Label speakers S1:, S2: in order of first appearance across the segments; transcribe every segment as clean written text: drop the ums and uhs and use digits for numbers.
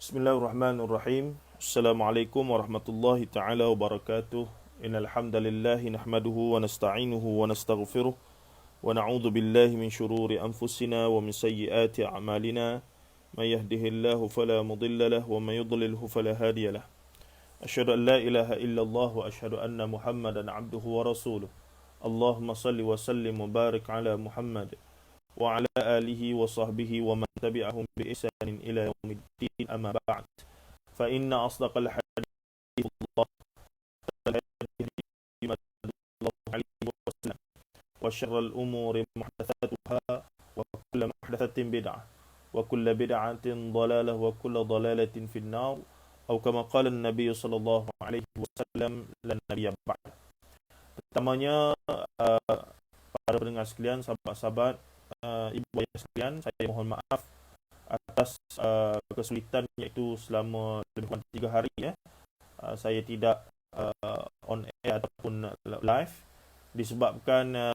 S1: Bismillahirrahmanirrahim. Assalamualaikum warahmatullahi taala wabarakatuh. Innal hamdalillah nahmaduhu wa nasta'inuhu wa nastaghfiruh wa na'udzu billahi min shururi anfusina wa min sayyiati a'malina. May yahdihillahu fala mudilla lahu wa may yudlilhu fala hadiya lahu. Asyhadu an la ilaha illallah wa asyhadu anna Muhammadan 'abduhu wa rasuluh. Allahumma salli wa sallim wa barik ala Muhammad wa ala alihi wa sahbihi wa man tabi'ahum bi ihsanin ila yaumiddin, amma ba'd. Fa inna asdaqal hadits Allah wa syarrul umuri muhdatsatuha wa kullu muhdatsatin bid'ah wa kullu bid'atin dhalalah wa kullu dhalalatin fin nar, atau kama qala an-nabiy sallallahu alaihi wasallam, lan nabiyya ba'd. Pertamanya, para pendengar sekalian, sahabat-sahabat, ibu ayah sekalian, saya mohon maaf atas kesulitan, iaitu selama lebih kurang 3 hari saya tidak on air ataupun live disebabkan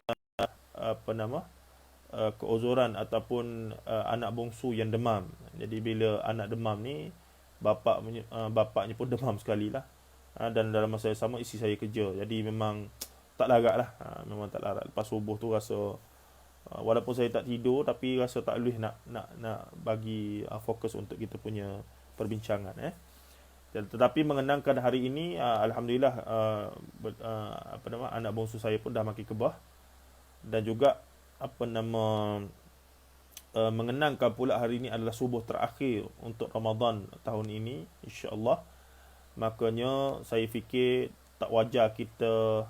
S1: keuzuran ataupun anak bongsu yang demam. Jadi bila anak demam ni, bapaknya pun demam sekali lah, dan dalam masa yang sama isteri saya kerja. Jadi memang tak larat lah, memang tak larat. Lepas subuh tu rasa walaupun saya tak tidur, tapi rasa tak boleh nak bagi fokus untuk kita punya perbincangan. Tetapi mengenangkan hari ini, alhamdulillah, anak bongsu saya pun dah makin kebah, dan juga mengenangkan pula hari ini adalah subuh terakhir untuk Ramadan tahun ini, insya-Allah. Makanya saya fikir tak wajar kita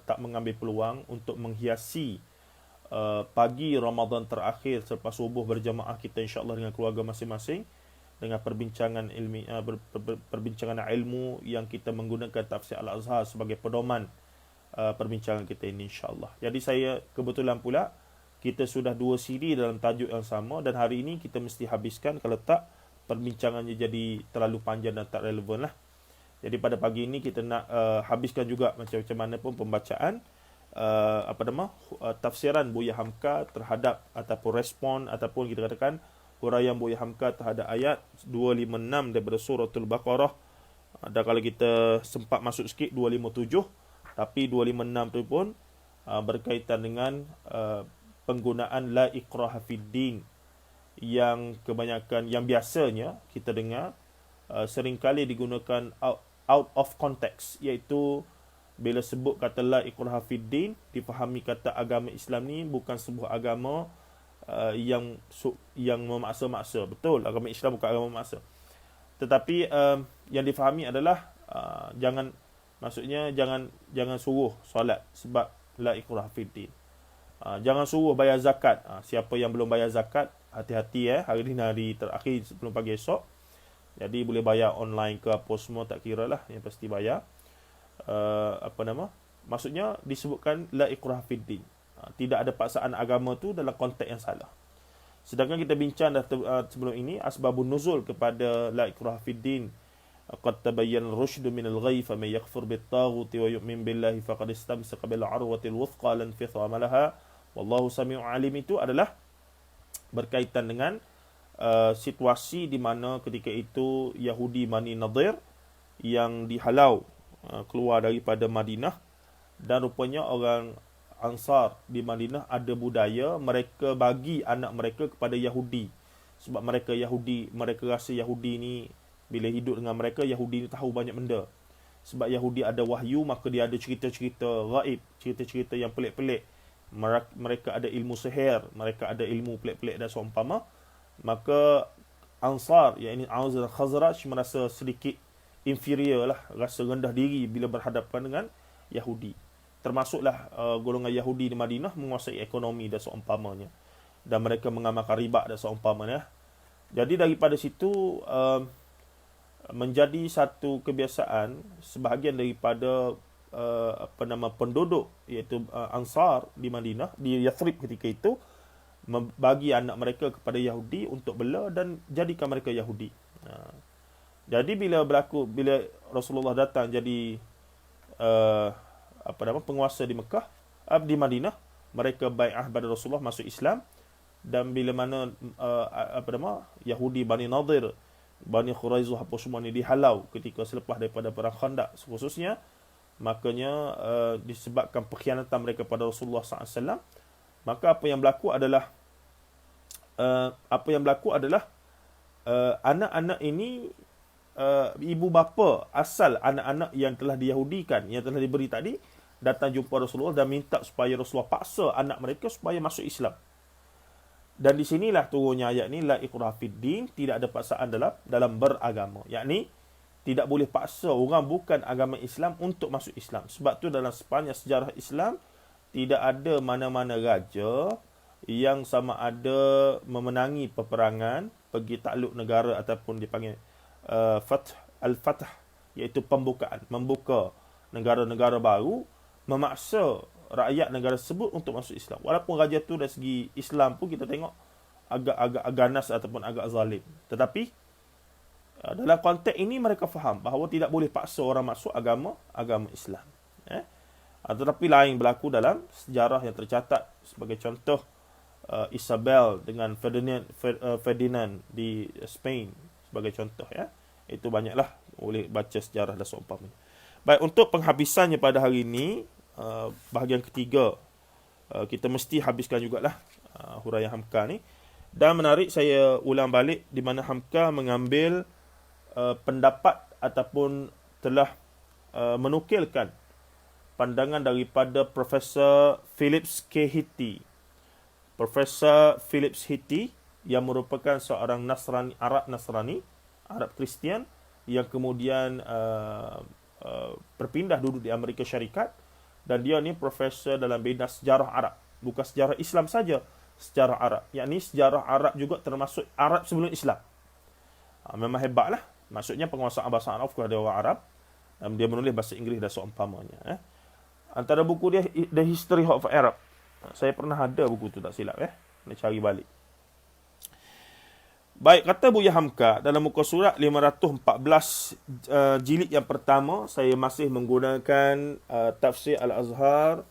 S1: tak mengambil peluang untuk menghiasi pagi Ramadan terakhir selepas subuh berjamaah kita, insya-Allah, dengan keluarga masing-masing, dengan perbincangan perbincangan ilmu yang kita menggunakan tafsir Al-Azhar sebagai pedoman perbincangan kita ini, insya-Allah. Jadi saya kebetulan pula kita sudah 2 CD dalam tajuk yang sama, dan hari ini kita mesti habiskan, kalau tak perbincangannya jadi terlalu panjang dan tak relevan lah. Jadi pada pagi ini kita nak habiskan juga macam mana pun pembacaan tafsiran Buya Hamka terhadap ataupun respon ataupun kita katakan huraian Buya Hamka terhadap ayat 256 daripada suratul Baqarah. Dan kalau kita sempat masuk sikit 257, tapi 256 tu pun berkaitan dengan penggunaan la ikraha fid din, yang kebanyakan, yang biasanya kita dengar seringkali digunakan out of context, iaitu bila sebut kata la ikraha fid din, difahami kata agama Islam ni bukan sebuah agama yang memaksa-maksa. Betul, agama Islam bukan agama memaksa. Tetapi yang difahami adalah jangan suruh solat sebab la ikraha fid din. Jangan suruh bayar zakat. Siapa yang belum bayar zakat, hati-hati hari ni hari terakhir sebelum pagi esok. Jadi boleh bayar online ke apa semua, tak kira lah, yang pasti bayar. Maksudnya disebutkan la ikraha fid din. Tidak ada paksaan agama tu dalam konteks yang salah. Sedangkan kita bincang sebelum ini asbabun nuzul kepada la ikraha fid din. Qad tabayyana ar-rusydu minal ghayy, faman yakfur bit-taghuti wa yu'min billahi faqad istamsaka bil 'urwatil wuthqa lan fithama laha wallahu samii'un 'alim. Itu adalah berkaitan dengan situasi di mana ketika itu Yahudi Bani Nadir yang dihalau keluar daripada Madinah, dan rupanya orang Ansar di Madinah ada budaya mereka bagi anak mereka kepada Yahudi, sebab mereka rasa Yahudi ni bila hidup dengan mereka, Yahudi ni tahu banyak benda. Sebab Yahudi ada wahyu, maka dia ada cerita-cerita gaib, cerita-cerita yang pelik-pelik. Mereka ada ilmu sihir, mereka ada ilmu pelik-pelik dan seumpama. Maka Ansar, yakni Aus dan Khazraj, merasa sedikit inferior lah, rasa rendah diri bila berhadapan dengan Yahudi. Termasuklah golongan Yahudi di Madinah menguasai ekonomi dan seumpamanya, dan mereka mengamalkan riba dan seumpamanya. Jadi daripada situ menjadi satu kebiasaan sebahagian daripada penduduk, iaitu Ansar di Madinah, di Yathrib ketika itu, membagi anak mereka kepada Yahudi untuk bela dan jadikan mereka Yahudi. Jadi bila Rasulullah datang jadi penguasa di Mekah, di Madinah, mereka bai'ah pada Rasulullah, masuk Islam. Dan bila mana Yahudi Bani Nadir Bani Quraizah apa semua ni dihalau ketika selepas daripada perang Khandaq khususnya. Makanya disebabkan pengkhianatan mereka pada Rasulullah SAW, maka apa yang berlaku adalah anak-anak ini, ibu bapa asal anak-anak yang telah diyahudikan, yang telah diberi tadi, datang jumpa Rasulullah dan minta supaya Rasulullah paksa anak mereka supaya masuk Islam. Dan di sinilah turunnya ayat ni, la ikraha fid din, tidak ada paksaan dalam beragama. Yakni tidak boleh paksa orang bukan agama Islam untuk masuk Islam. Sebab tu dalam sepanjang sejarah Islam tidak ada mana-mana raja yang sama ada memenangi peperangan, pergi takluk negara ataupun dipanggil al-fath, iaitu pembukaan, membuka negara-negara baru, memaksa rakyat negara tersebut untuk masuk Islam. Walaupun raja tu dari segi Islam pun kita tengok agak ganas ataupun agak zalim. Tetapi dalam konteks ini mereka faham bahawa tidak boleh paksa orang masuk agama Islam. Tetapi lain berlaku dalam sejarah yang tercatat, sebagai contoh Isabel dengan Ferdinand di Spain sebagai contoh, ya. Itu banyaklah, boleh baca sejarah dan seumpamanya. Baik, untuk penghabisannya pada hari ini, bahagian ketiga, kita mesti habiskan jugalah huraian Hamka ni. Dan menarik, saya ulang balik di mana Hamka mengambil pendapat ataupun telah menukilkan pandangan daripada Profesor Phillips K. Hitti. Profesor Phillips Hitti yang merupakan seorang Arab Kristian yang kemudian berpindah duduk di Amerika Syarikat, dan dia ni profesor dalam bidang sejarah Arab, bukan sejarah Islam saja, sejarah Arab, yakni sejarah Arab juga termasuk Arab sebelum Islam. Memang hebatlah. Maksudnya penguasaan bahasa Arab kepada orang Arab. Dia menulis bahasa Inggeris dan seumpamanya. Antara buku dia The History of Arab. Saya pernah ada buku tu, tak silap. Nak cari balik. Baik, kata Buya Hamka dalam muka surat 514 jilid yang pertama, saya masih menggunakan tafsir Al-Azhar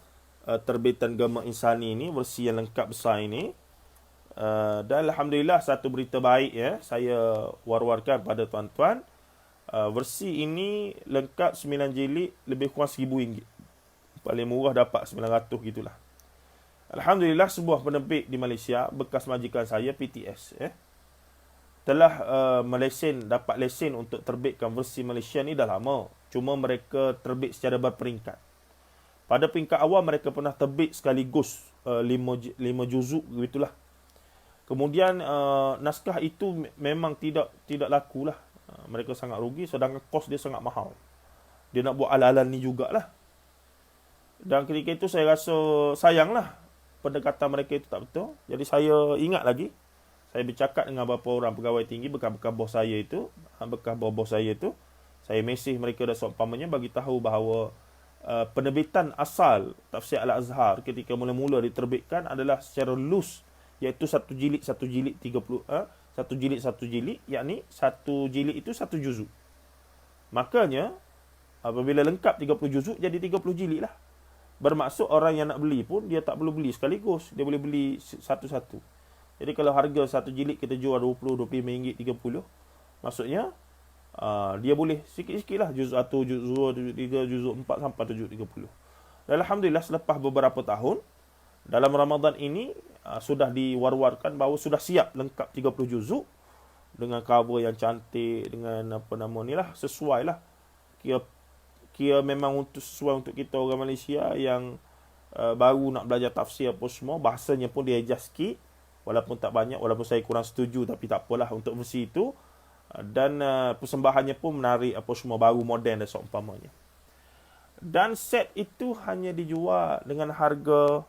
S1: terbitan Gema Insani ini, versi yang lengkap besar ini. Dan Alhamdulillah, satu berita baik, ya, saya war-warkan pada tuan-tuan. Versi ini lengkap 9 jilid, lebih kurang RM1,000. Paling murah dapat 900 gitulah. Alhamdulillah, sebuah penerbit di Malaysia, bekas majikan saya, PTS, telah dapat lesen untuk terbitkan versi Malaysia ni dah lama. Cuma mereka terbit secara berperingkat. Pada peringkat awal mereka pernah terbit sekaligus 5 juzuk begitulah. Kemudian naskah itu memang tidak lakulah. Mereka sangat rugi, sedangkan kos dia sangat mahal. Dia nak buat ala-ala ni jugalah. Dan ketika itu saya rasa sayanglah pendekatan mereka itu tak betul. Jadi saya ingat lagi, saya bercakap dengan beberapa orang pegawai tinggi, bekas bos saya itu, saya mesej mereka dan seumpamanya bagi tahu bahawa penerbitan asal tafsir Al-Azhar ketika mula-mula diterbitkan adalah secara loose, iaitu satu jilid, yakni satu jilid itu satu juzuk. Makanya apabila lengkap 30 juzuk, jadi 30 jilid lah. Bermaksud orang yang nak beli pun dia tak perlu beli sekaligus, dia boleh beli satu-satu. Jadi kalau harga satu jilid kita jual 20, RM25, 30, maksudnya dia boleh sikit-sikit lah, juzuk 1, juzuk 2, juzuk 3, juzuk 4 sampai juzuk 30. Dan Alhamdulillah, selepas beberapa tahun, dalam Ramadan ini sudah diwar-warkan bahawa sudah siap lengkap 30 juzuk dengan cover yang cantik, dengan sesuai lah. Kira memang sesuai untuk kita orang Malaysia yang baru nak belajar tafsir apa semua. Bahasanya pun dia adjust sikit, walaupun tak banyak, walaupun saya kurang setuju, tapi tak apalah untuk versi itu. Dan persembahannya pun menarik, apa semua baru, moden dan seumpamanya. Dan set itu hanya dijual dengan harga,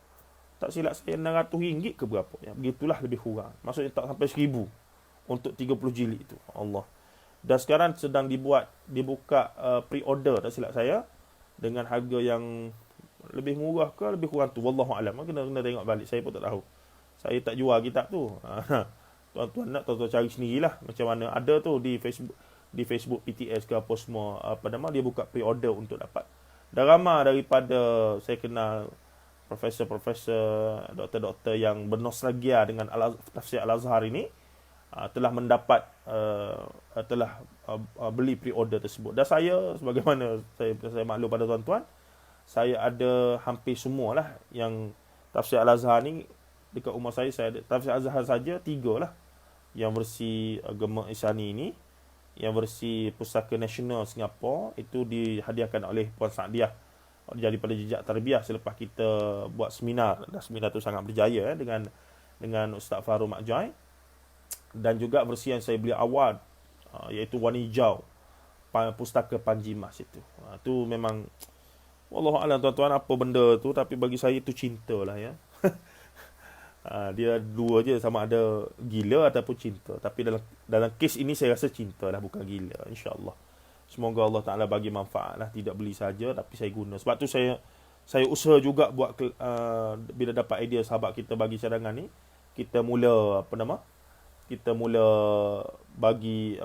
S1: tak silap saya, RM600 ke berapa, ya, begitulah lebih kurang. Maksudnya tak sampai RM1,000 untuk 30 jilid itu. Allah. Dan sekarang sedang dibuka pre-order, tak silap saya, dengan harga yang lebih murah ke lebih kurang tu, wallahu alam. Kena tengok balik, saya pun tak tahu. Saya tak jual kitab tu. Tuan-tuan nak, tuan-tuan cari sendirilah macam mana. Ada tu di Facebook PTS ke apa semua, dia buka pre-order untuk dapat. Dan ramai daripada saya kenal profesor-profesor, doktor-doktor yang bernostalgia dengan tafsir Al-Azhar ini, telah mendapat beli pre-order tersebut. Dan saya, sebagaimana saya maklum pada tuan-tuan, saya ada hampir semualah yang tafsir Al-Azhar ni. Dekat rumah saya ada tafsir Al-Azhar saja 3 lah. Yang versi Gemak Isani ni, yang versi Pustaka Nasional Singapura itu dihadiahkan oleh Puan Saadiah daripada Jejak Tarbiyah selepas kita buat seminar. Dan seminar tu sangat berjaya dengan Ustaz Fahrul Makjai. Dan juga versi yang saya beli awal, iaitu Warna Hijau, Pustaka Panji Mas itu. Tu memang wallahualam tuan-tuan apa benda tu, tapi bagi saya itu cinta lah ya. Dia dua je, sama ada gila ataupun cinta. Tapi dalam kes ini saya rasa cinta lah, bukan gila, insya-Allah. Semoga Allah Ta'ala bagi manfaat lah. Tidak beli saja, tapi saya guna. Sebab tu saya usaha juga buat bila dapat idea sahabat kita bagi cadangan ni, kita mula bagi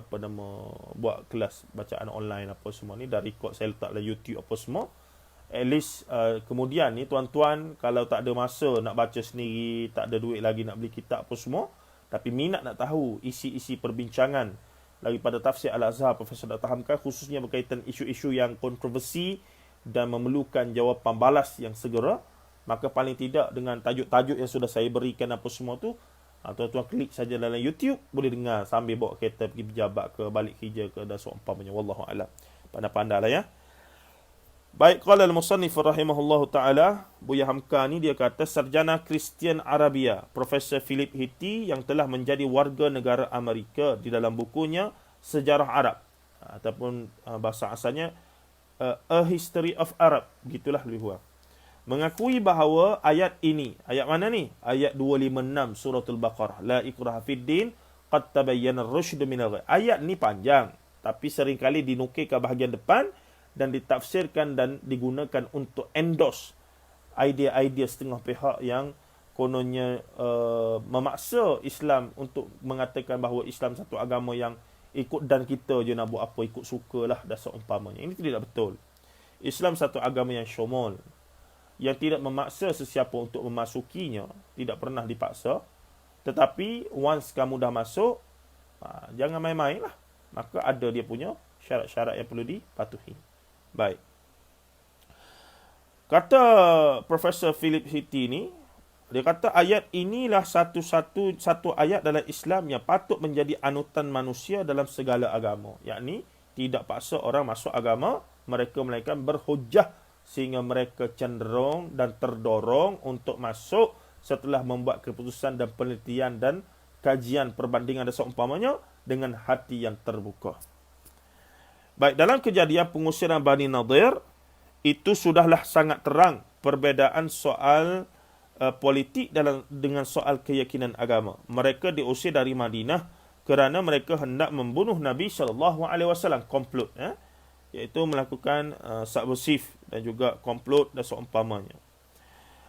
S1: buat kelas bacaan online apa semua ni, dah record, saya letak dalam YouTube apa semua. At least kemudian ni tuan-tuan kalau tak ada masa nak baca sendiri, tak ada duit lagi nak beli kitab apa semua, tapi minat nak tahu isi-isi perbincangan daripada tafsir Al-Azhar Profesor Dr. Hamka, khususnya berkaitan isu-isu yang kontroversi dan memerlukan jawapan balas yang segera, maka paling tidak dengan tajuk-tajuk yang sudah saya berikan apa semua tu, tuan-tuan klik saja dalam YouTube, boleh dengar sambil bawa kereta pergi berjabat ke, balik kerja ke, dan seumpamanya. Wallahu a'lam. Pandai-pandailah ya. Baik, qala al-musannif rahimahullahu taala, Buya Hamka ni dia kata sarjana Kristian Arabia, Profesor Philip Hitti yang telah menjadi warga negara Amerika, di dalam bukunya Sejarah Arab ataupun bahasa asalnya A History of Arab, gitulah lebih kurang, mengakui bahawa ayat ini, ayat mana ni? Ayat 256 suratul Baqarah, la ikraha fid din qad tabayyana ar-rusydu minal ghayy. Ayat ni panjang, tapi seringkali dinukil ke bahagian depan dan ditafsirkan dan digunakan untuk endorse idea-idea setengah pihak yang kononnya memaksa Islam untuk mengatakan bahawa Islam satu agama yang ikut dan kita je nak buat apa, ikut sukalah dan seumpamanya. Ini tidak betul. Islam satu agama yang syumul, yang tidak memaksa sesiapa untuk memasukinya, tidak pernah dipaksa. Tetapi once kamu dah masuk, jangan main-main lah. Maka ada dia punya syarat-syarat yang perlu dipatuhi. Baik. Kata Profesor Philip Hitti ni, dia kata ayat inilah satu ayat dalam Islam yang patut menjadi anutan manusia dalam segala agama. Yakni tidak paksa orang masuk agama mereka, melainkan berhujah sehingga mereka cenderung dan terdorong untuk masuk setelah membuat keputusan dan penelitian dan kajian perbandingan dan seumpamanya dengan hati yang terbuka. Baik, dalam kejadian pengusiran Bani Nadir, itu sudahlah sangat terang perbezaan soal politik dengan soal keyakinan agama. Mereka diusir dari Madinah kerana mereka hendak membunuh Nabi SAW, komplot, iaitu melakukan subversif dan juga komplot dan seumpamanya.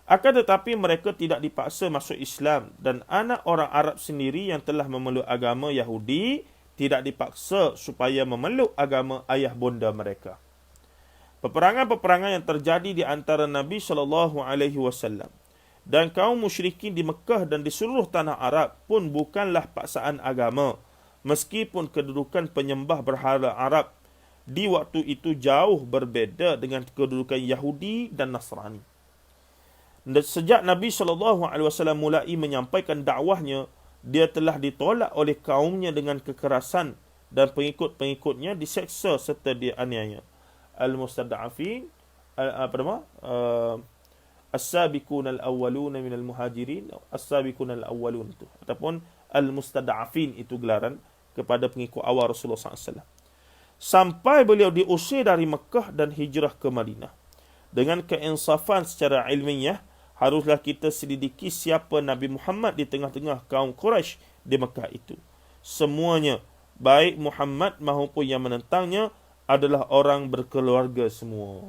S1: Akan tetapi mereka tidak dipaksa masuk Islam, dan anak orang Arab sendiri yang telah memeluk agama Yahudi tidak dipaksa supaya memeluk agama ayah bonda mereka. Peperangan-peperangan yang terjadi di antara Nabi SAW dan kaum musyrikin di Mekah dan di seluruh tanah Arab pun bukanlah paksaan agama, meskipun kedudukan penyembah berhala Arab di waktu itu jauh berbeza dengan kedudukan Yahudi dan Nasrani. Dan sejak Nabi SAW mulai menyampaikan dakwahnya, dia telah ditolak oleh kaumnya dengan kekerasan dan pengikut-pengikutnya diseksa serta dianiaya. Al-mustada'afin, as-sabiqun al-awwalun minal muhajirin, as-sabiqun al-awwalun itu, ataupun al-mustada'afin itu gelaran kepada pengikut awal Rasulullah SAW. Sampai beliau diusir dari Mekah dan hijrah ke Madinah. Dengan keinsafan secara ilmiah, haruslah kita selidiki siapa Nabi Muhammad di tengah-tengah kaum Quraisy di Mekah itu. Semuanya, baik Muhammad maupun yang menentangnya, adalah orang berkeluarga semua.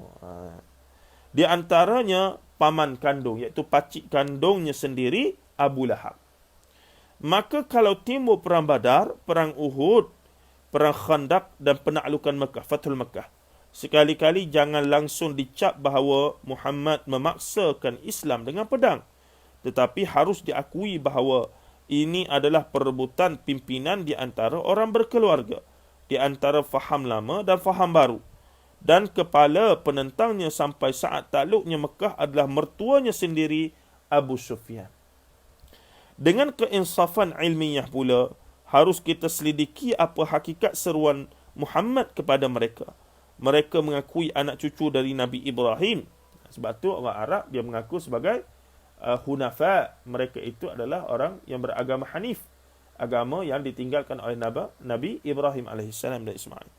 S1: Di antaranya paman kandung, iaitu pakcik kandungnya sendiri, Abu Lahab. Maka kalau timbul perang Badar, perang Uhud, perang Khandaq dan penaklukan Mekah, Fathul Mekah, sekali-kali jangan langsung dicap bahawa Muhammad memaksakan Islam dengan pedang. Tetapi harus diakui bahawa ini adalah perebutan pimpinan di antara orang berkeluarga, di antara faham lama dan faham baru. Dan kepala penentangnya sampai saat takluknya Mekah adalah mertuanya sendiri, Abu Sufyan. Dengan keinsafan ilmiah pula, harus kita selidiki apa hakikat seruan Muhammad kepada mereka. Mereka mengakui anak cucu dari Nabi Ibrahim. Sebab tu orang Arab dia mengaku sebagai hunafa. Mereka itu adalah orang yang beragama Hanif, agama yang ditinggalkan oleh Nabi Ibrahim AS dan Ismail.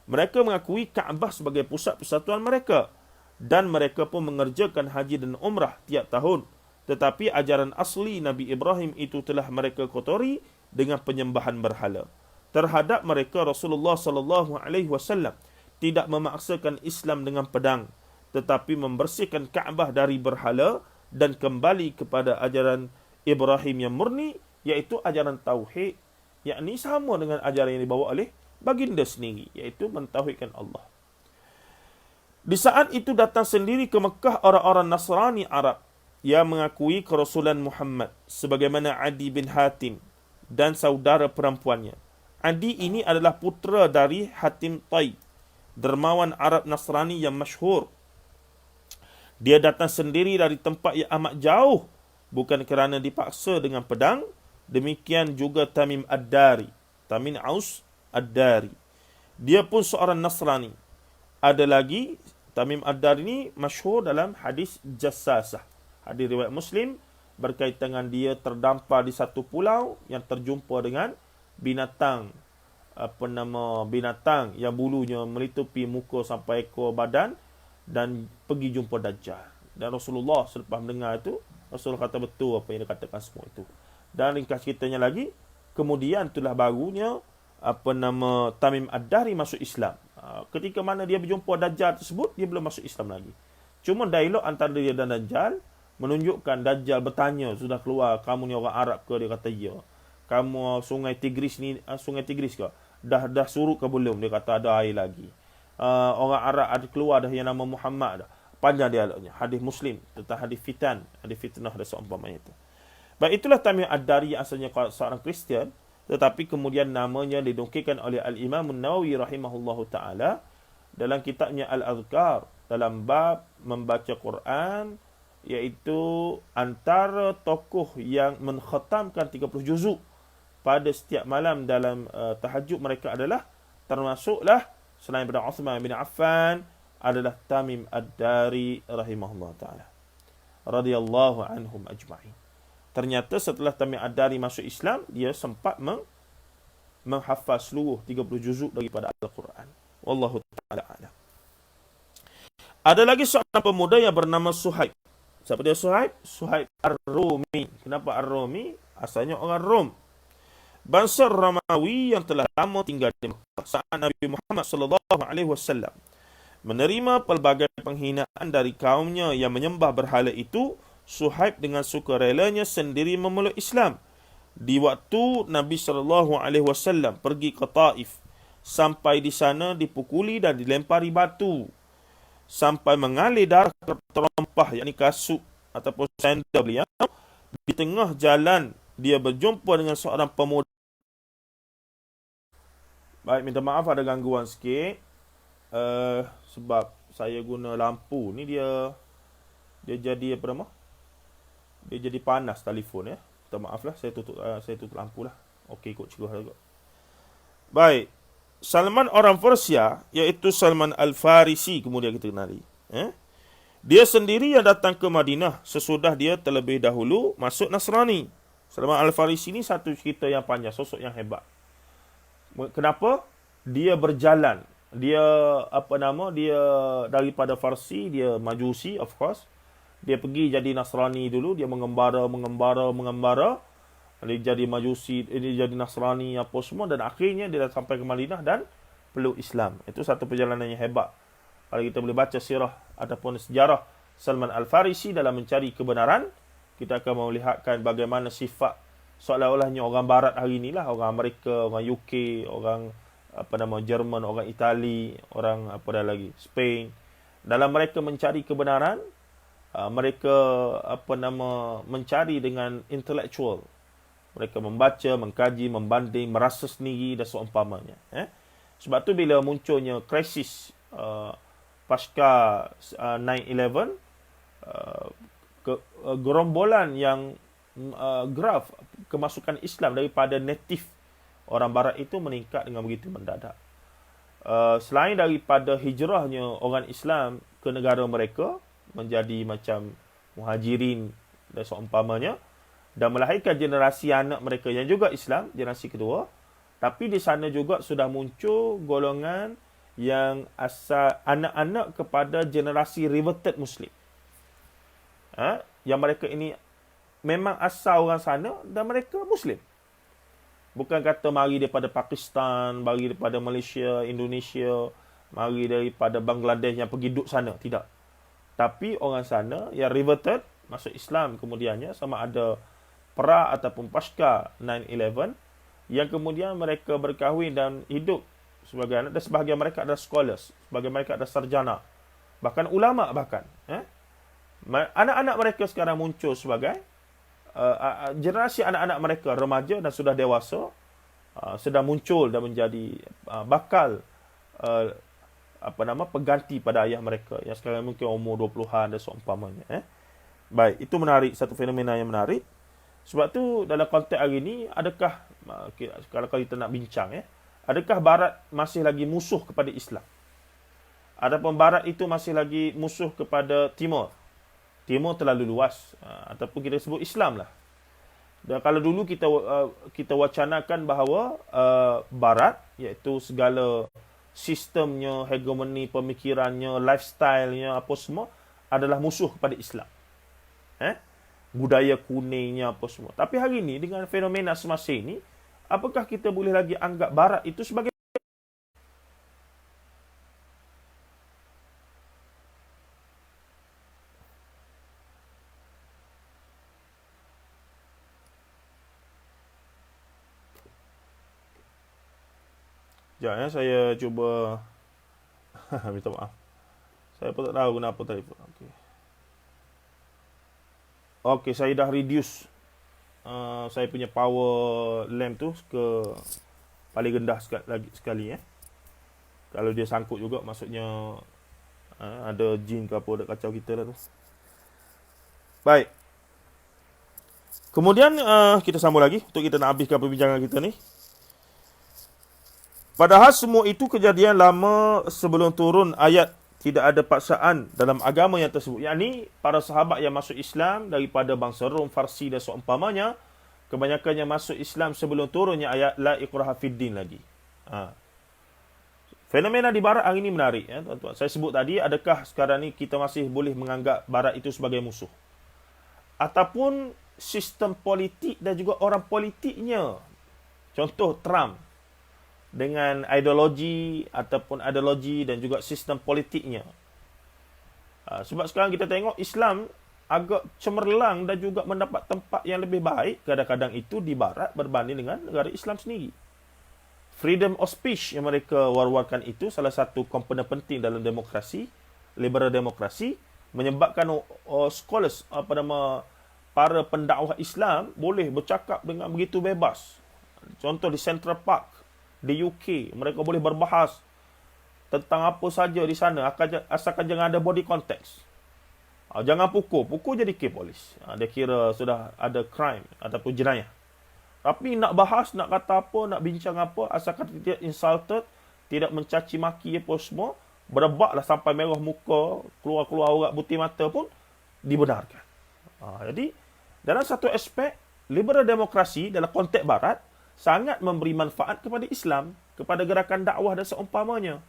S1: Mereka mengakui Kaabah sebagai pusat persatuan mereka, dan mereka pun mengerjakan haji dan umrah tiap tahun. Tetapi ajaran asli Nabi Ibrahim itu telah mereka kotori dengan penyembahan berhala. Terhadap mereka, Rasulullah SAW tidak memaksakan Islam dengan pedang, tetapi membersihkan Kaabah dari berhala dan kembali kepada ajaran Ibrahim yang murni, iaitu ajaran tauhid, yakni sama dengan ajaran yang dibawa oleh baginda sendiri, iaitu mentauhidkan Allah. Di saat itu datang sendiri ke Mekah orang-orang Nasrani Arab yang mengakui kerasulan Muhammad, sebagaimana Adi bin Hatim dan saudara perempuannya. Adi ini adalah putera dari Hatim Tai, dermawan Arab Nasrani yang masyhur. Dia datang sendiri dari tempat yang amat jauh, bukan kerana dipaksa dengan pedang. Demikian juga Tamim Ad-Dari, Tamim Aus Ad-Dari. Dia pun seorang Nasrani. Ada lagi, Tamim Ad-Dari ini masyhur dalam hadis Jassasah, hadis riwayat Muslim, berkaitan dengan dia terdampar di satu pulau yang terjumpa dengan binatang, binatang yang bulunya melitupi muka sampai ekor badan, dan pergi jumpa Dajjal. Dan Rasulullah selepas mendengar itu, Rasulullah kata betul apa yang dia katakan semua itu. Dan ringkas ceritanya lagi, kemudian itulah barunya Tamim Ad-Dari masuk Islam. Ketika mana dia berjumpa Dajjal tersebut, dia belum masuk Islam lagi. Cuma dialog antara dia dan Dajjal menunjukkan Dajjal bertanya, sudah keluar, kamu ni orang Arab ke? Dia kata ya. Kamu sungai Tigris ni, sungai Tigris ke? Dah surut ke belum? Dia kata ada air lagi. Orang Arab ada keluar dah yang nama Muhammad dah. Panjang dialognya. Hadis Muslim tentang hadis fitnah dan seumpamanya itu. Baik, itulah Tamim Ad-Dari yang asalnya seorang Kristian, tetapi kemudian namanya didongkirkan oleh Al-Imam An-Nawawi rahimahullahu taala dalam kitabnya Al-Adhkar, dalam bab membaca Quran, iaitu antara tokoh yang menkhatamkan 30 juzuk pada setiap malam dalam tahajud mereka adalah, termasuklah selain daripada Uthman bin Affan, adalah Tamim Ad-Dari rahimahullah ta'ala radhiyallahu anhum ajma'in. Ternyata setelah Tamim Ad-Dari masuk Islam, dia sempat menghafaz seluruh 30 juzuk daripada Al-Quran. Wallahu ta'ala a'lam. Ada lagi seorang pemuda yang bernama Suhaib. Siapa dia Suhaib? Suhaib Ar-Rumi. Kenapa Ar-Rumi? Asalnya orang Rom. Bangsa Romawi yang telah lama tinggal di Mekah saat Nabi Muhammad SAW menerima pelbagai penghinaan dari kaumnya yang menyembah berhala itu. Suhaib dengan sukarelanya sendiri memeluk Islam. Di waktu Nabi SAW pergi ke Taif, sampai di sana dipukuli dan dilempari batu sampai mengalir darah terompah, yakni kasut ataupun sandal beliau. Di tengah jalan dia berjumpa dengan seorang pemuda. Baik, minta maaf ada gangguan sikit, sebab saya guna lampu ni dia jadi apa nama? Dia jadi panas telefon ya. Minta maaf lah, saya tutup lampu lah. Okey, ikut cikgu juga. Baik. Salman orang Persia, iaitu Salman Al-Farisi, kemudian kita kenali. Dia sendiri yang datang ke Madinah sesudah dia terlebih dahulu masuk Nasrani. Salman Al-Farisi ni satu cerita yang panjang, sosok yang hebat. Kenapa? Dia berjalan. Dia dia daripada Farsi, dia Majusi of course. Dia pergi jadi Nasrani dulu, dia mengembara. Dia jadi Majusi, dia jadi Nasrani apa semua, dan akhirnya dia dah sampai ke Madinah dan peluk Islam. Itu satu perjalanan yang hebat. Kalau kita boleh baca sirah ataupun sejarah Salman Al-Farisi dalam mencari kebenaran, kita akan melihatkan bagaimana sifat seolah-olahnya orang barat hari inilah, orang Amerika, orang UK, orang Jerman, orang Itali, orang Spain. Dalam mereka mencari kebenaran, mereka mencari dengan intellectual, Mereka membaca, mengkaji, membanding, merasa sendiri dan seumpamanya. Sebab tu bila munculnya krisis pasca 9/11, gerombolan yang graf kemasukan Islam daripada natif orang barat itu meningkat dengan begitu mendadak. Selain daripada hijrahnya orang Islam ke negara mereka menjadi macam muhajirin dan seumpamanya, dan melahirkan generasi anak mereka yang juga Islam, generasi kedua, tapi di sana juga sudah muncul golongan yang asal anak-anak kepada generasi reverted Muslim. Yang mereka ini memang asal orang sana dan mereka Muslim. Bukan kata mari daripada Pakistan, mari daripada Malaysia, Indonesia, mari daripada Bangladesh yang pergi duduk sana. Tidak. Tapi orang sana yang reverted, masuk Islam kemudiannya, sama ada pra ataupun pasca 9/11, yang kemudian mereka berkahwin dan hidup sebagai anak, dan sebahagian mereka adalah scholars, sebagian mereka adalah sarjana, bahkan ulama bahkan. Anak-anak mereka sekarang muncul sebagai generasi anak-anak mereka remaja dan sudah dewasa, sedang muncul dan menjadi bakal pengganti pada ayah mereka yang sekarang mungkin umur 20-an dan seumpamanya. Baik, itu menarik, satu fenomena yang menarik. Sebab tu dalam konteks hari ini, adakah kalau kita nak bincang, adakah Barat masih lagi musuh kepada Islam? Adapun Barat itu masih lagi musuh kepada Timur. Timur terlalu luas, ataupun kita sebut Islam lah. Dan kalau dulu kita wacanakan bahawa Barat, iaitu segala sistemnya, hegemoni pemikirannya, lifestyle-nya, apa semua adalah musuh kepada Islam. Budaya kuningnya apa semua. Tapi hari ini dengan fenomena semasa ini, apakah kita boleh lagi anggap Barat itu sebagai sekejap, saya cuba minta maaf. Saya pun tak tahu kenapa telefon. Okey, saya dah reduce saya punya power lamp tu ke paling rendah sekali. Kalau dia sangkut juga, maksudnya ada jin ke apa, ada kacau kita lah tu. Baik. Kemudian kita sambung lagi untuk kita nak habiskan perbincangan kita ni. Padahal semua itu kejadian lama sebelum turun ayat tidak ada paksaan dalam agama yang tersebut. Yang ni para sahabat yang masuk Islam daripada bangsa Rom, Farsi dan seumpamanya, kebanyakan yang masuk Islam sebelum turunnya ayat la ikraha fid din lagi. Fenomena di Barat hari ini menarik, tuan-tuan. Saya sebut tadi, adakah sekarang ni kita masih boleh menganggap Barat itu sebagai musuh? Ataupun sistem politik dan juga orang politiknya. Contoh Trump dengan ideologi ataupun ideologi dan juga sistem politiknya. Sebab sekarang kita tengok Islam agak cemerlang dan juga mendapat tempat yang lebih baik kadang-kadang itu di Barat berbanding dengan negara Islam sendiri. Freedom of speech yang mereka war-warkan itu salah satu komponen penting dalam demokrasi, liberal demokrasi, menyebabkan scholars, para pendakwah Islam boleh bercakap dengan begitu bebas. Contoh di Central Park di UK, mereka boleh berbahas tentang apa saja di sana, asalkan jangan ada body context. Jangan pukul jadi kes polis. Dia kira sudah ada crime ataupun jenayah. Tapi nak bahas, nak kata apa, nak bincang apa, asalkan tidak insulted, tidak mencaci maki apa semua, berebaklah sampai merah muka, keluar-keluar urat putih mata pun dibenarkan. Jadi dalam satu aspek, liberal demokrasi dalam konteks Barat sangat memberi manfaat kepada Islam, kepada gerakan dakwah dan seumpamanya.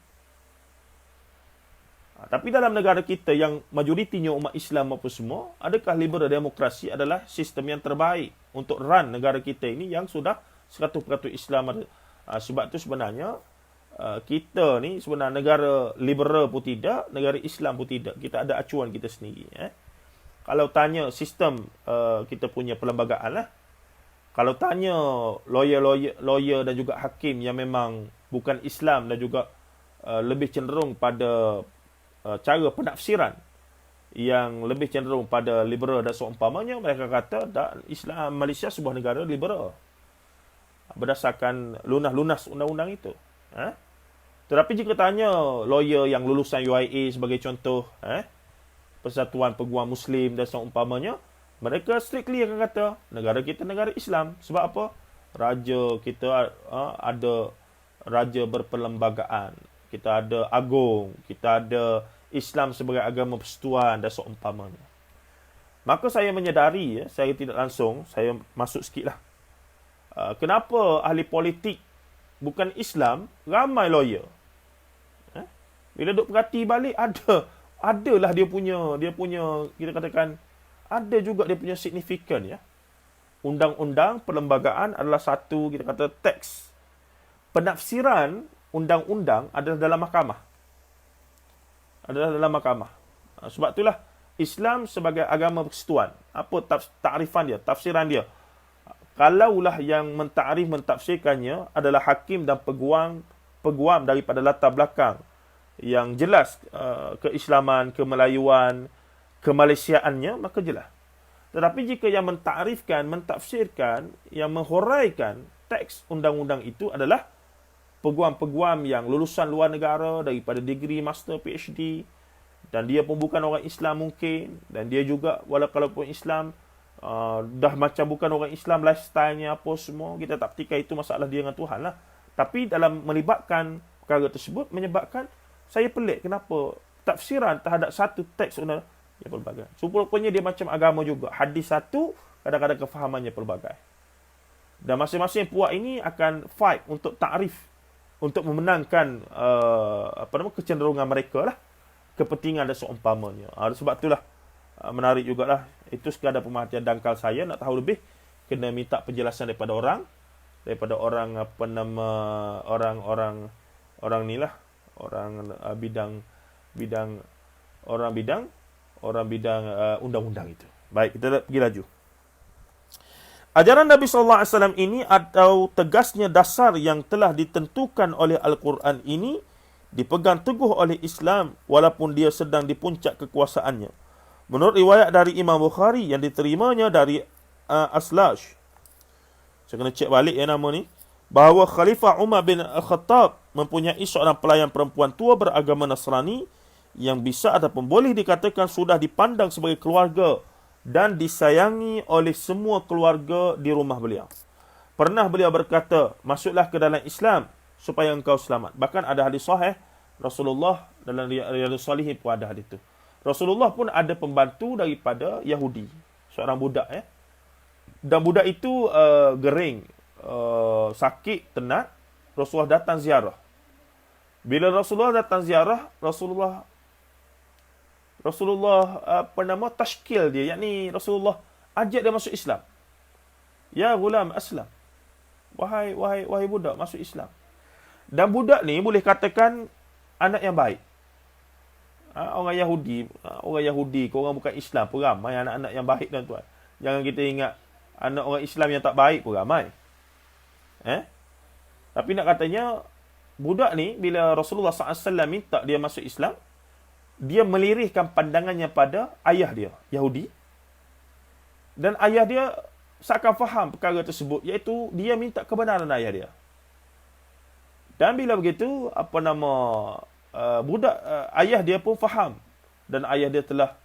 S1: Tapi dalam negara kita yang majoritinya umat Islam apa semua, adakah liberal demokrasi adalah sistem yang terbaik untuk run negara kita ini yang sudah 100% Islam? Sebab tu sebenarnya kita ni sebenarnya negara liberal pun tidak, negara Islam pun tidak. Kita ada acuan kita sendiri. Kalau tanya sistem kita punya perlembagaan lah, kalau tanya lawyer dan juga hakim yang memang bukan Islam dan juga lebih cenderung pada cara penafsiran yang lebih cenderung pada liberal dan seumpamanya, mereka kata Islam Malaysia sebuah negara liberal berdasarkan lunas-lunas undang-undang itu. Tetapi jika tanya lawyer yang lulusan UIA sebagai contoh, Persatuan Peguam Muslim dan seumpamanya, mereka strictly akan kata negara kita negara Islam. Sebab apa? Raja kita ada raja berperlembagaan. Kita ada agung, kita ada Islam sebagai agama persekutuan dan seumpamanya. Maka saya menyedari, saya tidak langsung, saya masuk sikitlah. Kenapa ahli politik bukan Islam ramai lawyer? Bila duk perhati balik, adalah dia punya kita katakan ada juga dia punya signifikan, ya. Undang-undang perlembagaan adalah satu, kita kata, teks. Penafsiran undang-undang adalah dalam mahkamah. Sebab itulah Islam sebagai agama persekutuan. Apa takrifan dia, tafsiran dia? Kalaulah yang mentafsirkannya adalah hakim dan peguam daripada latar belakang yang jelas, keislaman, kemelayuan, kemalaysiaannya, maka jelas. Tetapi jika yang mentafsirkan, yang menghuraikan teks undang-undang itu adalah peguam-peguam yang lulusan luar negara daripada degree master PhD, dan dia pun bukan orang Islam mungkin, dan dia juga walaupun Islam dah macam bukan orang Islam, lifestyle-nya apa semua, kita tak petikai itu masalah dia dengan Tuhan lah. Tapi dalam melibatkan perkara tersebut menyebabkan saya pelik kenapa tafsiran terhadap satu teks undang yang pelbagai. Rupanya dia macam agama juga. Hadis satu, kadang-kadang kefahamannya pelbagai. Dan masing-masing puak ini akan fight untuk takrif, untuk memenangkan kecenderungan mereka lah, kepentingan dan seumpamanya. Sebab itulah menarik jugalah. Itu sekadar pemerhatian dangkal saya, nak tahu lebih kena minta penjelasan daripada orang bidang undang-undang itu. Baik, kita pergi laju. Ajaran Nabi SAW ini atau tegasnya dasar yang telah ditentukan oleh Al-Quran ini dipegang teguh oleh Islam walaupun dia sedang di puncak kekuasaannya. Menurut riwayat dari Imam Bukhari yang diterimanya dari Aslash, saya kena cek balik nama ni, bahawa Khalifah Umar bin Al-Khattab mempunyai seorang pelayan perempuan tua beragama Nasrani yang bisa ataupun boleh dikatakan sudah dipandang sebagai keluarga dan disayangi oleh semua keluarga di rumah beliau. Pernah beliau berkata, masuklah ke dalam Islam supaya engkau selamat. Bahkan ada hadis sahih Rasulullah, dalam Riyadhus Shalihin pun ada hadis itu. Rasulullah pun ada pembantu daripada Yahudi, seorang budak, dan budak itu gering, sakit, tenat. Rasulullah datang ziarah. Bila Rasulullah datang ziarah, Rasulullah tashkil dia, yakni Rasulullah ajak dia masuk Islam. Ya gulam aslam. Wahai budak, masuk Islam. Dan budak ni boleh katakan anak yang baik. Orang Yahudi, orang bukan Islam pun ramai anak-anak yang baik, tuan-tuan. Jangan kita ingat anak orang Islam yang tak baik pun ramai. Tapi nak katanya, budak ni bila Rasulullah SAW minta dia masuk Islam, dia melirihkan pandangannya pada ayah dia, Yahudi. Dan ayah dia seakan faham perkara tersebut, iaitu dia minta kebenaran ayah dia. Dan bila begitu, ayah dia pun faham. Dan ayah dia telah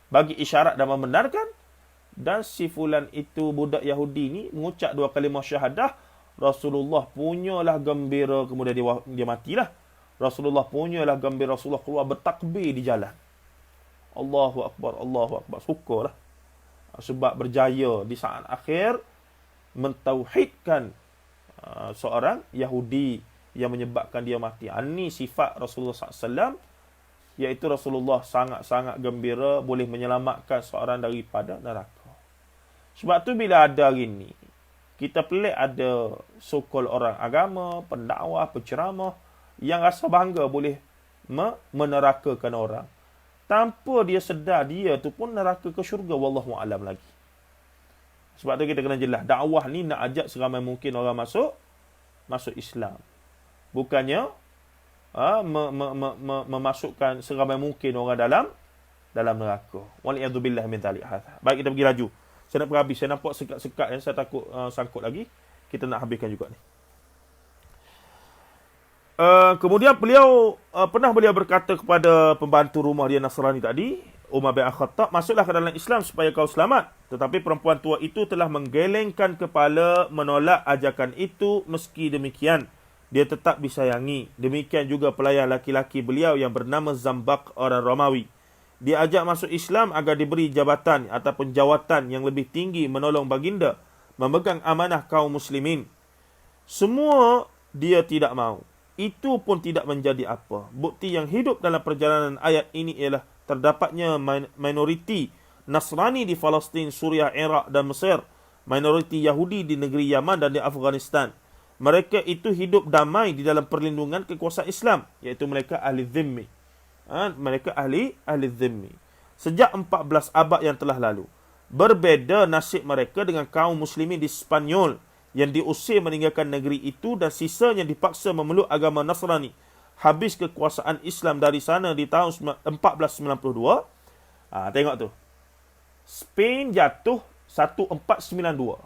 S1: bagi isyarat dan membenarkan. Dan si fulan itu, budak Yahudi ni, mengucap 2 kalimah syahadah. Rasulullah punyalah gembira, kemudian dia matilah. Rasulullah punyalah gembira, Rasulullah keluar bertakbir di jalan. Allahu Akbar, Allahu Akbar. Syukurlah. Sebab berjaya di saat akhir mentauhidkan seorang Yahudi yang menyebabkan dia mati. Ini sifat Rasulullah SAW, iaitu Rasulullah sangat-sangat gembira boleh menyelamatkan seorang daripada neraka. Sebab tu bila ada hari ni, kita pelik ada so-called orang agama, pendakwah, penceramah yang rasa bangga boleh menerakakan orang. Tanpa dia sedar dia tu pun neraka ke syurga, wallahu alam lagi. Sebab tu kita kena jelas, dakwah ni nak ajak seramai mungkin orang masuk Islam. Bukannya memasukkan seramai mungkin orang dalam neraka. Waliyadzubillah min dzalik. Baik, kita pergi laju. Saya nak berhabis. Saya nampak sekat-sekat saya takut sangkut lagi. Kita nak habiskan juga ni. Kemudian pernah beliau berkata kepada pembantu rumah dia Nasrani tadi, Umar bin Khattab, masuklah ke dalam Islam supaya kau selamat. Tetapi perempuan tua itu telah menggelengkan kepala menolak ajakan itu. Meski demikian, dia tetap disayangi. Demikian juga pelayan laki-laki beliau yang bernama Zambak, orang Romawi. Dia ajak masuk Islam agar diberi jabatan ataupun jawatan yang lebih tinggi, menolong baginda, memegang amanah kaum muslimin. Semua dia tidak mahu. Itu pun tidak menjadi apa. Bukti yang hidup dalam perjalanan ayat ini ialah terdapatnya minoriti Nasrani di Palestin, Suriah, Iraq dan Mesir. Minoriti Yahudi di negeri Yaman dan di Afghanistan. Mereka itu hidup damai di dalam perlindungan kekuasaan Islam, iaitu mereka ahli zimmi. Mereka ahli zimmi. Sejak 14 abad yang telah lalu, berbeza nasib mereka dengan kaum muslimin di Spanyol yang diusir meninggalkan negeri itu dan sisanya dipaksa memeluk agama Nasrani. Habis kekuasaan Islam dari sana di tahun 1492. Tengok tu. Spain jatuh 1492.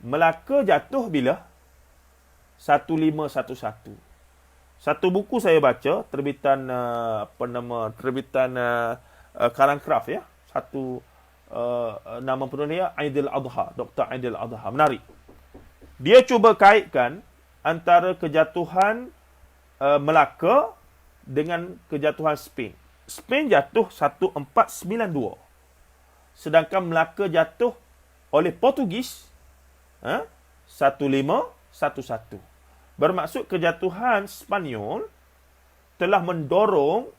S1: Melaka jatuh bila? 1511. Satu buku saya baca, terbitan Karangcraft ya. Satu nama penulis dia Aidil Adha, Dr. Aidil Adha. Menarik. Dia cuba kaitkan antara kejatuhan Melaka dengan kejatuhan Spain. Spain jatuh 1492. Sedangkan Melaka jatuh oleh Portugis 1511. Bermaksud kejatuhan Spanyol telah mendorong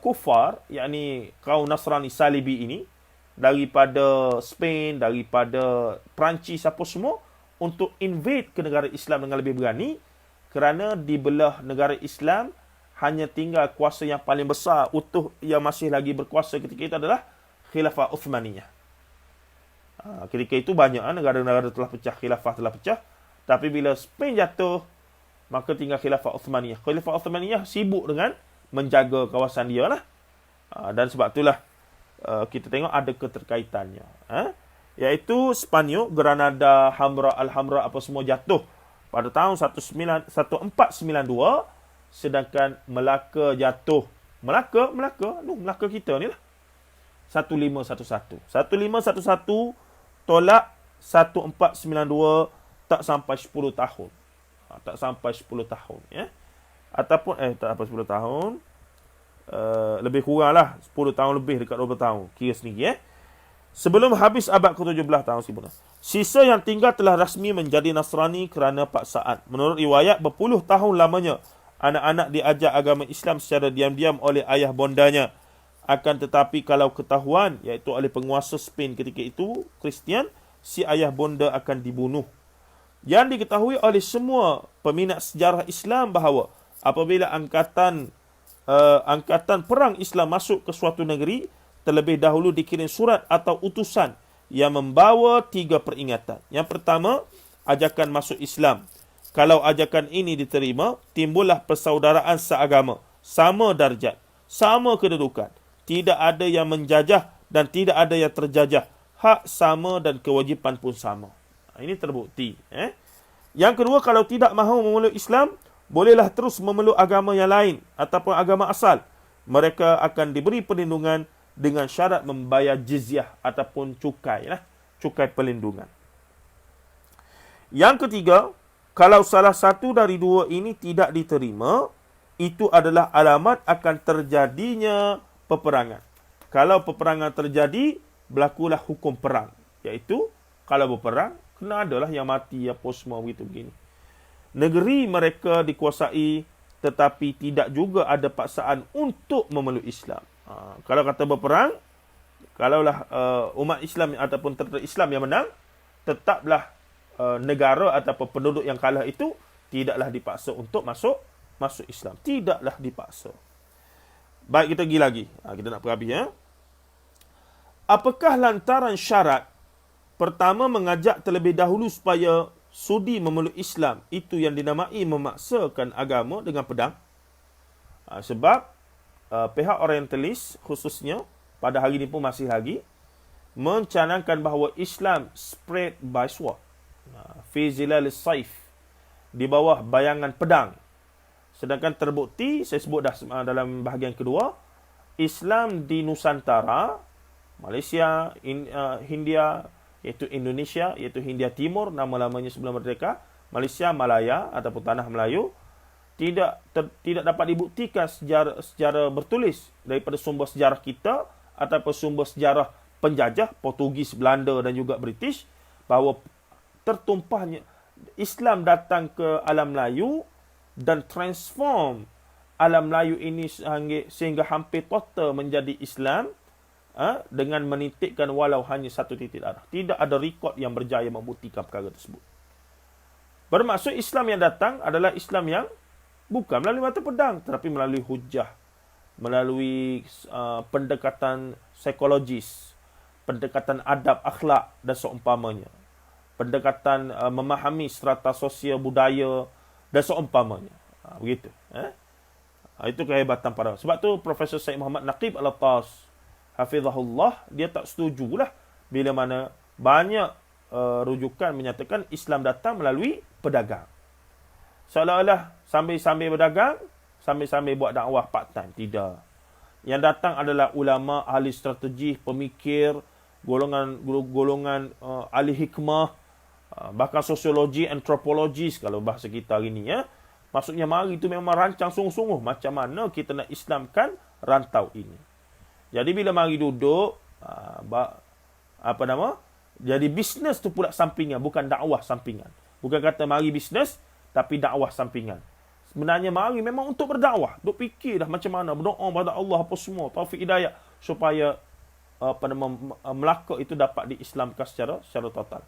S1: kufar, yakni kaum Nasrani Salibi ini, daripada Spain, daripada Perancis, apa semua, untuk invade ke negara Islam dengan lebih berani, kerana di belah negara Islam hanya tinggal kuasa yang paling besar utuh yang masih lagi berkuasa ketika itu adalah Khilafah Uthmaniyah. Ketika itu banyak negara-negara telah pecah, khilafah telah pecah. Tapi bila Spain jatuh, maka tinggal Khilafah Uthmaniyah. Khilafah Uthmaniyah sibuk dengan menjaga kawasan dia lah. Dan sebab itulah kita tengok ada keterkaitannya. Iaitu Spanyol, Granada, Hamra, Al-Hamra, apa semua jatuh pada tahun 1492. Sedangkan Melaka jatuh. Melaka kita ni lah. 1511. 1511 tolak 1492. Tak sampai 10 tahun. Tak sampai 10 tahun. Ya? Ataupun, tak sampai 10 tahun. Lebih kurang lah. 10 tahun lebih, dekat 20 tahun. Kira sendiri. Sebelum habis abad ke-17 tahun Sibuna. Sisa yang tinggal telah rasmi menjadi Nasrani kerana paksaan. Menurut riwayat, berpuluh tahun lamanya, anak-anak diajar agama Islam secara diam-diam oleh ayah bondanya. Akan tetapi kalau ketahuan, iaitu oleh penguasa Spain ketika itu, Kristian, si ayah bonda akan dibunuh. Yang diketahui oleh semua peminat sejarah Islam bahawa apabila angkatan perang Islam masuk ke suatu negeri, terlebih dahulu dikirim surat atau utusan yang membawa 3 peringatan. Yang pertama, ajakan masuk Islam. Kalau ajakan ini diterima, timbullah persaudaraan seagama, sama darjat, sama kedudukan. Tidak ada yang menjajah dan tidak ada yang terjajah. Hak sama dan kewajipan pun sama. Ini terbukti. Yang kedua, kalau tidak mahu memeluk Islam, bolehlah terus memeluk agama yang lain ataupun agama asal. Mereka akan diberi perlindungan dengan syarat membayar jizyah ataupun cukai. Cukai perlindungan. Yang ketiga, kalau salah satu dari dua ini tidak diterima, itu adalah alamat akan terjadinya peperangan. Kalau peperangan terjadi, berlakulah hukum perang. Iaitu, kalau berperang, kena adalah yang mati, apa semua begini. Negeri mereka dikuasai, tetapi tidak juga ada paksaan untuk memeluk Islam. Kalau kata berperang, kalaulah umat Islam ataupun tentera Islam yang menang, tetaplah negara ataupun penduduk yang kalah itu tidaklah dipaksa untuk masuk Islam. Tidaklah dipaksa. Baik, kita pergi lagi. Kita nak perhabis. Apakah lantaran syarat? Pertama, mengajak terlebih dahulu supaya sudi memeluk Islam. Itu yang dinamai memaksakan agama dengan pedang. Sebab pihak orientalis khususnya pada hari ini pun masih lagi mencanangkan bahawa Islam spread by sword, fi zilal saif, di bawah bayangan pedang. Sedangkan terbukti, saya sebut dah dalam bahagian kedua, Islam di Nusantara, Malaysia, Hindia, iaitu Indonesia, iaitu Hindia Timur, nama-lamanya sebelum merdeka, Malaysia, Malaya ataupun Tanah Melayu, tidak dapat dibuktikan secara bertulis daripada sumber sejarah kita ataupun sumber sejarah penjajah Portugis, Belanda dan juga British, bahawa tertumpahnya Islam datang ke alam Melayu dan transform alam Melayu ini sehingga hampir total menjadi Islam, dengan menitikkan walau hanya satu titik darah. Tidak ada rekod yang berjaya membuktikan perkara tersebut. Bermaksud Islam yang datang adalah Islam yang bukan melalui mata pedang, tetapi melalui hujah, melalui pendekatan psikologis, pendekatan adab, akhlak dan seumpamanya, pendekatan memahami strata sosial budaya dan seumpamanya. Begitu. Itu kehebatan para. Sebab tu Profesor Syed Muhammad Naqib Al-Attas, hafizahullah, dia tak setujulah bila mana banyak rujukan menyatakan Islam datang melalui pedagang. Seolah-olah sambil-sambil berdagang, sambil-sambil buat dakwah part time. Tidak. Yang datang adalah ulama, ahli strategi, pemikir, golongan ahli hikmah, bahkan sosiologi, antropologi kalau bahasa kita hari ni, ya. Maksudnya mari itu memang rancang sungguh-sungguh macam mana kita nak Islamkan rantau ini. Jadi bila mari duduk, jadi bisnes tu pula sampingan, bukan dakwah sampingan. Bukan kata mari bisnes, tapi dakwah sampingan. Sebenarnya mari memang untuk berdakwah. Duk fikir dah macam mana, berdoa pada Allah apa semua, taufik hidayah, supaya Melaka itu dapat diislamkan secara total.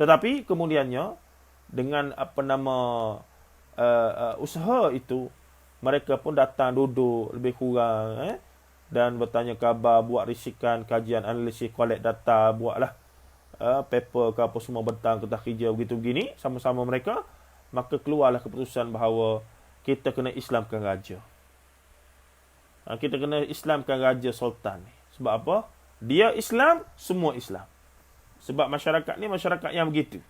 S1: Tetapi kemudiannya, dengan usaha itu, mereka pun datang duduk lebih kurang, dan bertanya khabar, buat risikan, kajian, analisis, collect data, buatlah paper ke apa semua, bentang, kertas kerja, begitu-begini, sama-sama mereka. Maka keluarlah keputusan bahawa kita kena Islamkan raja. Kita kena Islamkan raja sultan ni. Sebab apa? Dia Islam, semua Islam. Sebab masyarakat ni masyarakat yang begitu.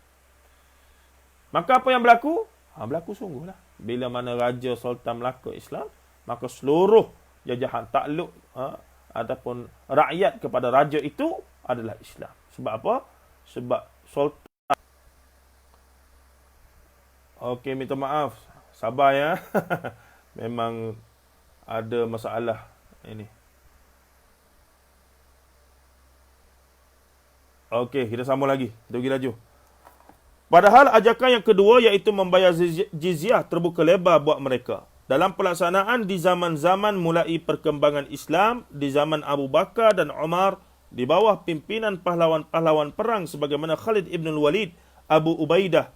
S1: Maka apa yang berlaku? Berlaku sungguhlah. Bila mana raja sultan Melaka Islam, maka seluruh jajahan takluk ataupun rakyat kepada raja itu adalah Islam. Sebab apa? Sebab sultan. Okey, minta maaf. Sabar ya. Memang ada masalah ini. Okey, kita sambung lagi. Kita pergi laju. Padahal ajakan yang kedua iaitu membayar jizyah terbuka lebar buat mereka. Dalam pelaksanaan di zaman-zaman mulai perkembangan Islam, di zaman Abu Bakar dan Umar, di bawah pimpinan pahlawan-pahlawan perang sebagaimana Khalid ibn Walid, Abu Ubaidah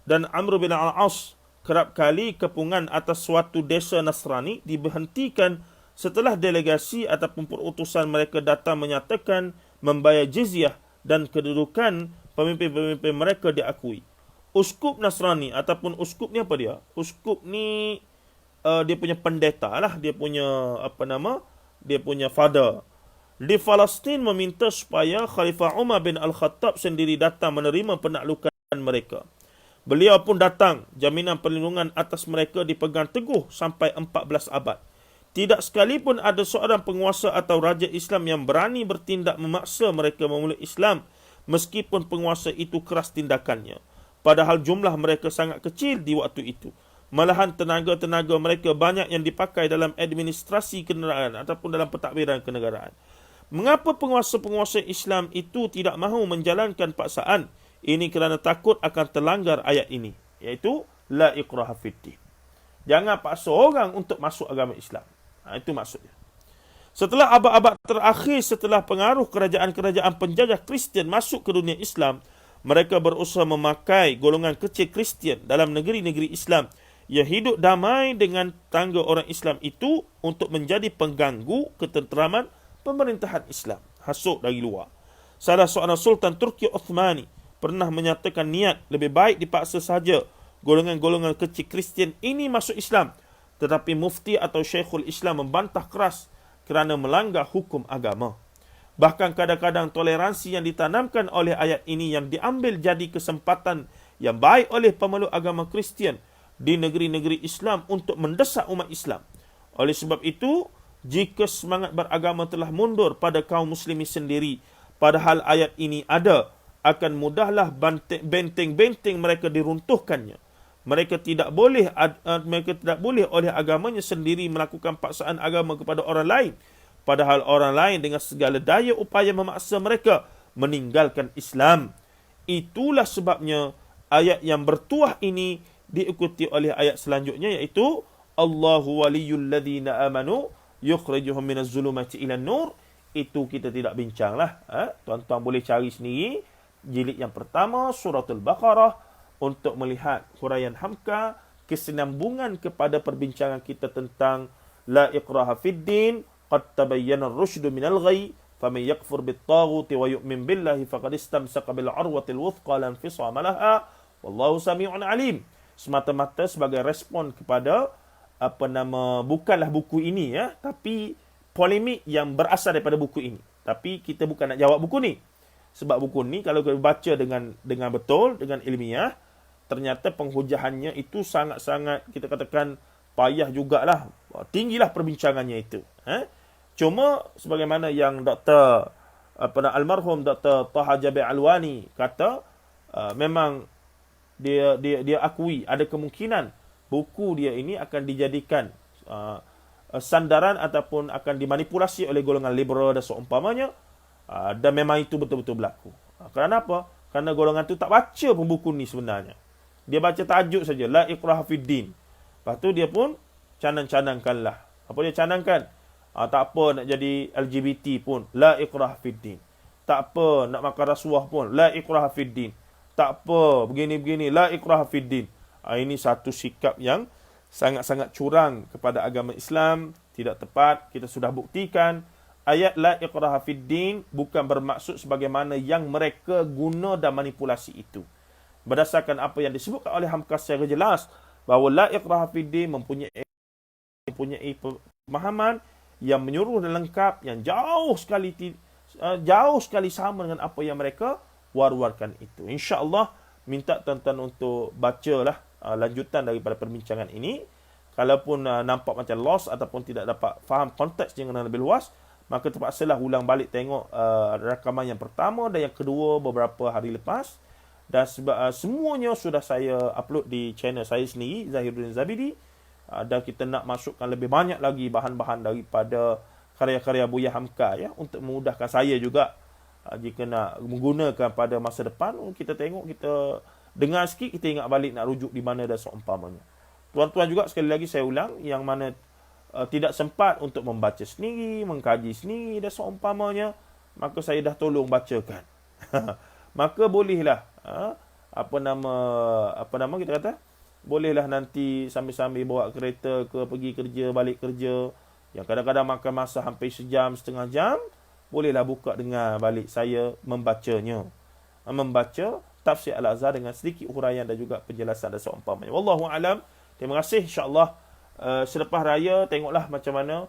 S1: dan Amr bin Al-As, kerap kali kepungan atas suatu desa Nasrani diberhentikan setelah delegasi ataupun perutusan mereka datang menyatakan membayar jizyah dan kedudukan pemimpin-pemimpin mereka diakui. Uskup Nasrani ataupun uskup ni apa dia? Uskup ni dia punya pendeta lah, dia punya dia punya father. Di Palestin meminta supaya Khalifah Umar bin Al-Khattab sendiri datang menerima penaklukan mereka. Beliau pun datang. Jaminan perlindungan atas mereka dipegang teguh sampai 14 abad. Tidak sekalipun ada seorang penguasa atau raja Islam yang berani bertindak memaksa mereka memeluk Islam, meskipun penguasa itu keras tindakannya. Padahal jumlah mereka sangat kecil di waktu itu. Malahan tenaga-tenaga mereka banyak yang dipakai dalam administrasi kenegaraan ataupun dalam pentadbiran kenegaraan. Mengapa penguasa-penguasa Islam itu tidak mahu menjalankan paksaan? Ini kerana takut akan terlanggar ayat ini, iaitu la ikraha fiddin. Jangan paksa orang untuk masuk agama Islam. Itu maksudnya. Setelah abad-abad terakhir, setelah pengaruh kerajaan-kerajaan penjajah Kristian masuk ke dunia Islam, mereka berusaha memakai golongan kecil Kristian dalam negeri-negeri Islam yang hidup damai dengan tangga orang Islam itu untuk menjadi pengganggu ketenteraman pemerintahan Islam. Hasut dari luar. Salah seorang Sultan Turki Uthmani pernah menyatakan niat lebih baik dipaksa saja golongan-golongan kecil Kristian ini masuk Islam. Tetapi mufti atau syekhul Islam membantah keras kerana melanggar hukum agama. Bahkan kadang-kadang toleransi yang ditanamkan oleh ayat ini yang diambil jadi kesempatan yang baik oleh pemeluk agama Kristian di negeri-negeri Islam untuk mendesak umat Islam. Oleh sebab itu, jika semangat beragama telah mundur pada kaum muslimin sendiri, padahal ayat ini ada, akan mudahlah benteng-benteng mereka diruntuhkannya. Mereka tidak boleh oleh agamanya sendiri melakukan paksaan agama kepada orang lain, padahal orang lain dengan segala daya upaya memaksa mereka meninggalkan Islam. Itulah sebabnya ayat yang bertuah ini diikuti oleh ayat selanjutnya, iaitu Allahu waliyul ladzina amanu yukhrijuhum minaz zulumati ilan nur. Itu kita tidak bincanglah. Tuan-tuan boleh cari sendiri jilid yang pertama suratul Baqarah untuk melihat huraian Hamka, kesinambungan kepada perbincangan kita tentang la ikraha fid din qad tabayyana ar-rusydu minal ghayy faman yakfur bit-taghuti wa yu'min billahi faqad istamsaka bil 'urwatil wuthqa la infisama laha wallahu samii'un 'alim. Semata-mata sebagai respon kepada bukanlah buku ini tapi polemik yang berasal daripada buku ini. Tapi kita bukan nak jawab buku ni. Sebab buku ni kalau kita baca dengan betul, dengan ilmiah, ternyata penghujahannya itu sangat-sangat, kita katakan, payah jugalah. Tinggilah perbincangannya itu. Cuma sebagaimana yang almarhum Dr. Taha Jabir Alwani kata, memang dia akui ada kemungkinan buku dia ini akan dijadikan sandaran ataupun akan dimanipulasi oleh golongan liberal dan seumpamanya. Dan memang itu betul-betul berlaku. Kerana apa? Kerana golongan itu tak baca pun buku ni sebenarnya. Dia baca tajuk saja, la ikraha fid din. Lepas tu dia pun canang-canangkanlah. Apa dia canangkan? Tak apa nak jadi LGBT pun, la ikraha fid din. Tak apa nak makan rasuah pun, la ikraha fid din. Tak apa begini-begini, la ikraha fid din. Ini satu sikap yang sangat-sangat curang kepada agama Islam, tidak tepat. Kita sudah buktikan ayat la ikraha fid din bukan bermaksud sebagaimana yang mereka guna dan manipulasi itu. Berdasarkan apa yang disebutkan oleh Hamka secara jelas, bahawa la ikraha fid din mempunyai pemahaman yang menyuruh dan lengkap, yang jauh sekali sama dengan apa yang mereka war-warkan itu. InsyaAllah minta tuan-tuan untuk bacalah lanjutan daripada perbincangan ini. Kalaupun nampak macam lost ataupun tidak dapat faham konteks dengan lebih luas, maka terpaksalah ulang balik tengok rakaman yang pertama dan yang kedua beberapa hari lepas. Dan semuanya sudah saya upload di channel saya sendiri, Zahiruddin Zabidi. Dan kita nak masukkan lebih banyak lagi bahan-bahan daripada karya-karya Buya Hamka untuk memudahkan saya juga jika nak menggunakan pada masa depan. Kita tengok, kita dengar sikit, kita ingat balik nak rujuk di mana dan seumpamanya. Tuan-tuan juga sekali lagi saya ulang, yang mana tidak sempat untuk membaca sendiri, mengkaji sendiri dan seumpamanya, maka saya dah tolong bacakan. Maka bolehlah kita kata, bolehlah nanti sambil-sambil bawa kereta ke pergi kerja, balik kerja, yang kadang-kadang makan masa hampir sejam, setengah jam, bolehlah buka dengar balik saya membacanya. Membaca tafsir Al-Azhar dengan sedikit huraian dan juga penjelasan dan seumpamanya. Wallahu alam. Terima kasih, insya-Allah. Selepas raya tengoklah macam mana,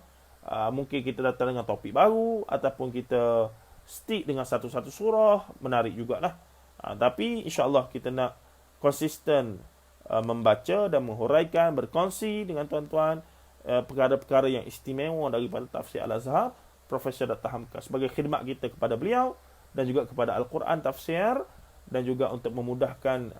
S1: mungkin kita datang dengan topik baru ataupun kita stick dengan satu-satu surah, menarik jugalah. Tapi insya-Allah kita nak konsisten membaca dan menghuraikan, berkongsi dengan tuan-tuan perkara-perkara yang istimewa daripada tafsir Al-Azhar Profesor Dr. Hamka, sebagai khidmat kita kepada beliau dan juga kepada Al-Quran tafsir, dan juga untuk memudahkan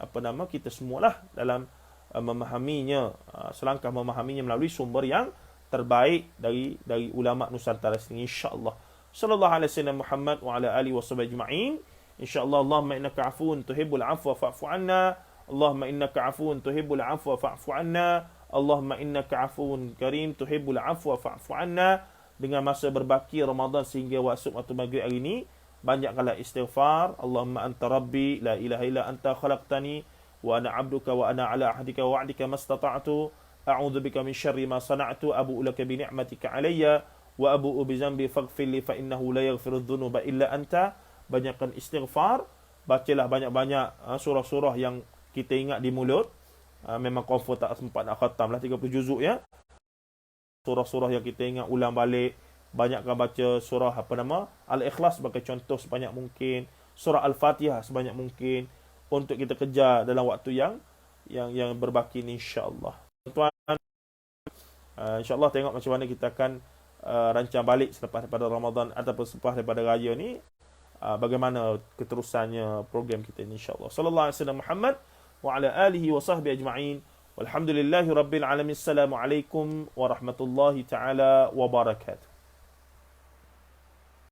S1: kita semualah dalam memahaminya, selangkah memahaminya melalui sumber yang terbaik dari ulama Nusantara sini, insya-Allah. Sallallahu alaihi wasallam Muhammad wa ala alihi washabihi ajma'in. Insya-Allah. Allahumma innaka 'afuwun tuhibbul 'afwa fa'fu 'anna. Allahumma innaka 'afuwun tuhibbul 'afwa fa'fu 'anna. Allahumma innaka 'afuwun karim tuhibbul 'afwa fa'fu 'anna. Dengan masa berbaki Ramadan sehingga waktu maghrib hari ini, banyakkanlah istighfar. Allahumma anta rabbi la ilaha illa anta khalaqtani wa ana 'abduka wa ana 'ala ahdika wa wa'dika mastata'tu a'udzu bika min syarri ma sana'tu abu'u laka bi ni'matika 'alayya wa abu'u bi dhanbi faghfir li fa innahu la yaghfiru dhunuba illa anta. Banyakkan istighfar, bacalah banyak-banyak surah-surah yang kita ingat di mulut. Memang confirm tak sempat nak khatam lah 30 juzuk surah-surah yang kita ingat ulang balik. Banyakkan baca surah Al-Ikhlas sebagai contoh sebanyak mungkin, surah Al-Fatihah sebanyak mungkin untuk kita kejar dalam waktu yang berbaki ni, insya-Allah. Tuan, insya-Allah tengok macam mana kita akan rancang balik selepas daripada Ramadan ataupun selepas daripada raya ni, bagaimana keterusannya program kita ni, insya-Allah. Sallallahu alaihi wasallam Muhammad wa ala alihi wa sahbihi ajma'in. Walhamdulillahi rabbil alamin. Assalamualaikum warahmatullahi taala wabarakatuh.